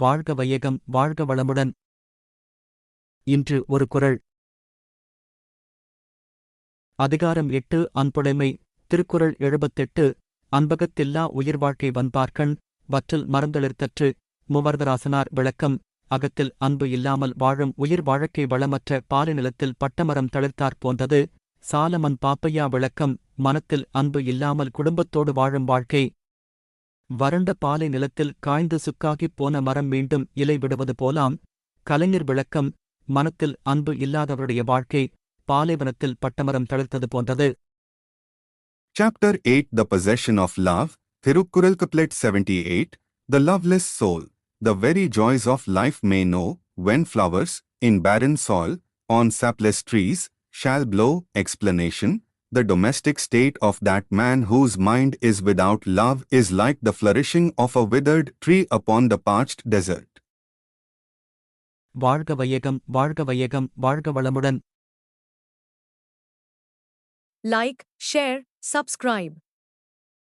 வாழ்க வையகம் வாழ்க வளமுடன். இன்று ஒரு குறள். அதிகாரம் 8 அன்புடைமை. திருக்குறள் 78. அன்பகத்தில்லா உயிர் வாழ்க்கை வன்பார்க்கண் வற்றல் மறந்தளிர்த்தற்று. மூவர்தராசனார் விளக்கம். அகத்தில் அன்பு இல்லாமல் வாழும் உயிர் வாழ்க்கை வளமற்ற பாலைநிலத்தில் பட்டமரம் தளிர்த்தாற் போன்றது. சாலமன் பாப்பையா விளக்கம். மனத்தில் அன்பு இல்லாமல் குடும்பத்தோடு வாழும் வாழ்க்கை வறண்ட பாலை நிலத்தில் காய்ந்து சுக்காகிப் போன மரம் மீண்டும் இலை விடுவது போலாம். கலைஞர் விளக்கம். மனத்தில் அன்பு இல்லாதவருடைய வாழ்க்கை பாலைவனத்தில் பட்டமரம் தளிர்த்தது போன்றது. Chapter 8 The Possession of Love, Thirukkural Couplet 78. The loveless soul, the very joys of life may know, when flowers, in barren soil, on sapless trees, shall blow. Explanation. The domestic state of that man whose mind is without love is like the flourishing of a withered tree upon the parched desert. வாழ்க வையகம் வாழ்க வையகம் வாழ்க வளமுடன். Like, share, subscribe.